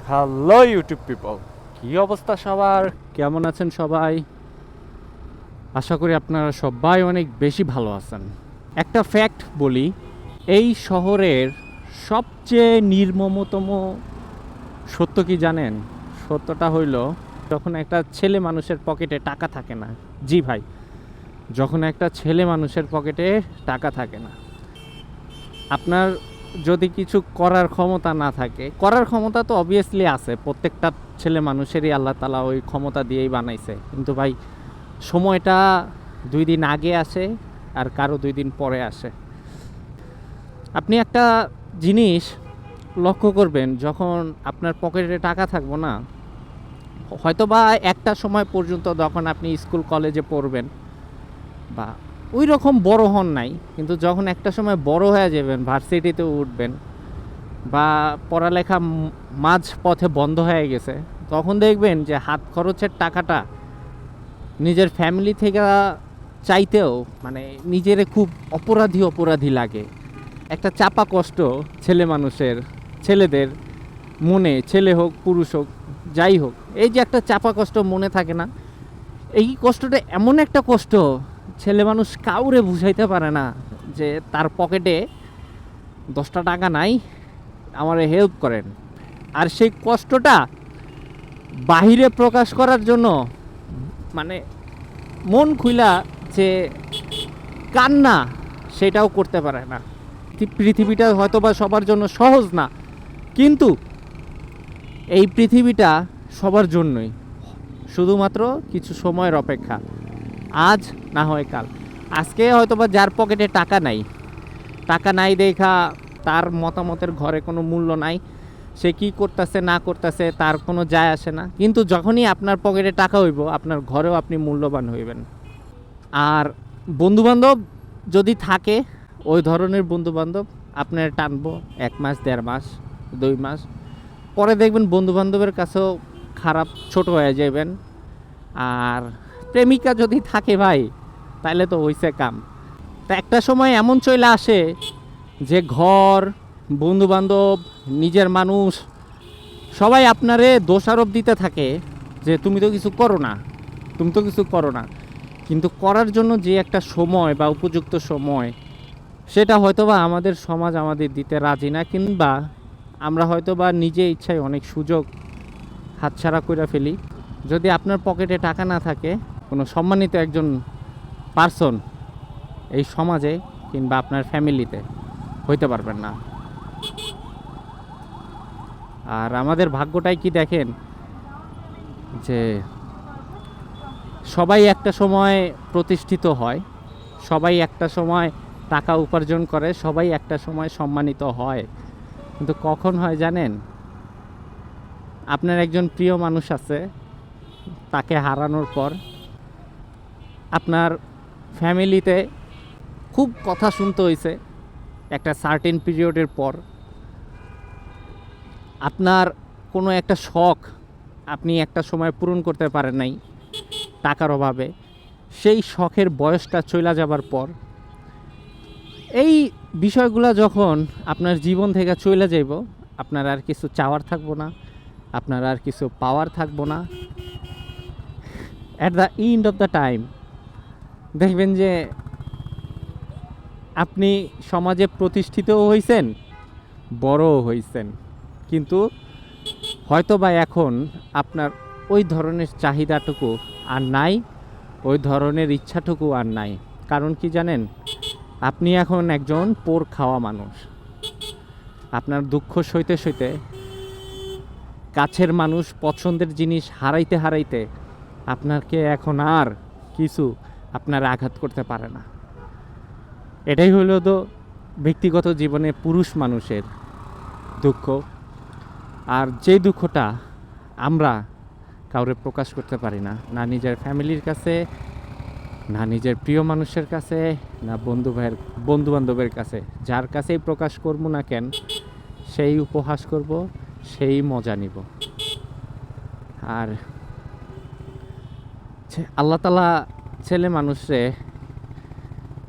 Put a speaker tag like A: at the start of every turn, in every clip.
A: Hello YouTube people, কি অবস্থা সবার? কেমন আছেন সবাই? আশা করি আপনারা সবাই অনেক বেশি ভালো আছেন। একটা ফ্যাক্ট বলি, এই শহরের সবচেয়ে নির্মমতম সত্য কি জানেন? সত্যটা হইল, যখন একটা ছেলে মানুষের পকেটে টাকা থাকে না। জি ভাই, যখন একটা ছেলে মানুষের পকেটে টাকা থাকে না, আপনার যদি কিছু করার ক্ষমতা না থাকে, করার ক্ষমতা তো অবভিয়াসলি আছে, প্রত্যেকটা ছেলে মানুষেরই আল্লাহ তালা ওই ক্ষমতা দিয়েই বানাইছে, কিন্তু ভাই সময়টা 2 দিন আগে আসে আর কারো 2 দিন পরে আসে। আপনি একটা জিনিস লক্ষ্য করবেন, যখন আপনার পকেটে টাকা থাকবো না, হয়তো বা একটা সময় পর্যন্ত যখন আপনি স্কুল কলেজে পড়বেন বা ওই রকম বড় হন নাই, কিন্তু যখন একটা সময় বড় হয়ে যাবেন, ভার্সিটিতে উঠবেন বা পড়ালেখা মাঝ পথে বন্ধ হয়ে গেছে, তখন দেখবেন যে হাত খরচের টাকাটা নিজের ফ্যামিলি থেকে চাইতেও মানে নিজের খুব অপরাধী অপরাধী লাগে। একটা চাপা কষ্ট ছেলে মানুষের, ছেলেদের মনে, ছেলে হোক পুরুষ হোক যাই হোক, এই যে একটা চাপা কষ্ট মনে থাকে না, এই কষ্টটা এমন একটা কষ্ট ছেলে মানুষ কাউরে বুঝাইতে পারে না যে তার পকেটে 10টা টাকা নাই, আমারে হেল্প করেন। আর সেই কষ্টটা বাহিরে প্রকাশ করার জন্য মানে মন খুইলা যে কান্না, সেটাও করতে পারে না। পৃথিবীটা হয়তো বা সবার জন্য সহজ না, কিন্তু এই পৃথিবীটা সবার জন্যই, শুধুমাত্র কিছু সময়ের অপেক্ষা। আজ না হয় কাল। আজকে হয়তো বা যার পকেটে টাকা নাই দেখা তার মতামতের ঘরে কোনো মূল্য নাই, সে কি করতেছে না করতেছে তার কোনো যায় আসে না, কিন্তু যখনই আপনার পকেটে টাকা হইব, আপনার ঘরেও আপনি মূল্যবান হইবেন। আর বন্ধুবান্ধব যদি থাকে, ওই ধরনের বন্ধুবান্ধব আপনার টানবো 1 মাস 1.5 মাস 2 মাস, পরে দেখবেন বন্ধুবান্ধবের কাছেও খারাপ ছোট হয়ে যাবেন। আর প্রেমিকা যদি থাকে ভাই, তাহলে তো হইছে কাম। তা একটা সময় এমন চলে আসে যে ঘর, বন্ধুবান্ধব, নিজের মানুষ সবাই আপনারে দোষারোপ দিতে থাকে যে তুমি তো কিছু করো না, তুমি তো কিছু করো না। কিন্তু করার জন্য যে একটা সময় বা উপযুক্ত সময়, সেটা হয়তোবা আমাদের সমাজ আমাদের দিতে রাজি না, কিংবা আমরা হয়তোবা নিজে ইচ্ছায় অনেক সুযোগ হাতছাড়া করে ফেলি। যদি আপনার পকেটে টাকা না থাকে, কোনো সম্মানিত একজন পার্সন এই সমাজে কিংবা আপনার ফ্যামিলিতে হইতে পারবেন না। আর আমাদের ভাগ্যটাই কি দেখেন, যে সবাই একটা সময় প্রতিষ্ঠিত হয়, সবাই একটা সময় টাকা উপার্জন করে, সবাই একটা সময় সম্মানিত হয়, কিন্তু কখন হয় জানেন? আপনার একজন প্রিয় মানুষ আছে, তাকে হারানোর পর আপনার ফ্যামিলিতে খুব কথা শুনতে হয়েছে, একটা সার্টেন পিরিয়ডের পর আপনার কোনো একটা শখ আপনি একটা সময় পূরণ করতে পারেন নাই টাকার অভাবে, সেই শখের বয়সটা চলে যাবার পর এই বিষয়গুলো যখন আপনার জীবন থেকে চলে যাইব, আপনার আর কিছু চাওয়ার থাকবো না, আপনার আর কিছু পাওয়ার থাকবো না। At the end of the time দেখবেন যে আপনি সমাজে প্রতিষ্ঠিতও হয়েছেন, বড়ও হয়েছেন, কিন্তু হয়তো বা এখন আপনার ওই ধরনের চাহিদাটুকু আর নাই, ওই ধরনের ইচ্ছাটুকু আর নাই। কারণ কি জানেন? আপনি এখন একজন পোর খাওয়া মানুষ। আপনার দুঃখ সইতে সইতে, কাছের মানুষ, পছন্দের জিনিস হারাইতে হারাইতে আপনাকে এখন আর কিছু আপনার আঘাত করতে পারে না। এটাই হলো তো ব্যক্তিগত জীবনে পুরুষ মানুষের দুঃখ। আর যেই দুঃখটা আমরা কাউরে প্রকাশ করতে পারি না, না নিজের ফ্যামিলির কাছে, না নিজের প্রিয় মানুষের কাছে, না বন্ধু বান্ধবের কাছে, যার কাছেই প্রকাশ করব না কেন, সেই উপহাস করব, সেই মজা নিব। আর আল্লাহ তালা ছেলে মানুষরে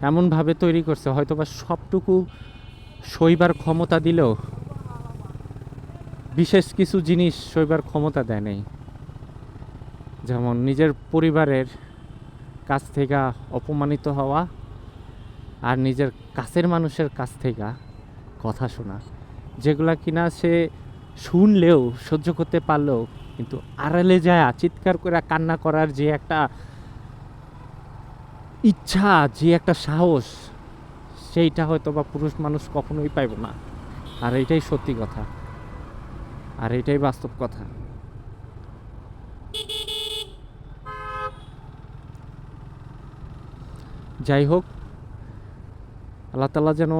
A: এমনভাবে তৈরি করছে, হয়তো বা সবটুকু সইবার ক্ষমতা দিলেও বিশেষ কিছু জিনিস সইবার ক্ষমতা দেয় নাই, যেমন নিজের পরিবারের কাছ থেকে অপমানিত হওয়া আর নিজের কাছের মানুষের কাছ থেকে কথা শোনা, যেগুলা কিনা সে শুনলেও সহ্য করতে পারলেও কিন্তু আড়ালে যায় চিৎকার করে কান্না করার যে একটা ইচ্ছা, যে একটা সাহস, সেইটা হয়তো বা পুরুষ মানুষ কখনোই পাইব না। আর এইটাই সত্যি কথা, আর এইটাই বাস্তব কথা। যাই হোক, আল্লাহ তাআলা যেন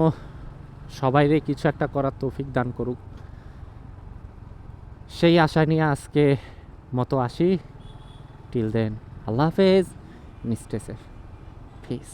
A: সবাইরে কিছু একটা করার তৌফিক দান করুক, সেই আশা নিয়ে আজকে মতো আসি। টিল দেন, আল্লাহ হাফেজ, স্টে সেফ, পিস।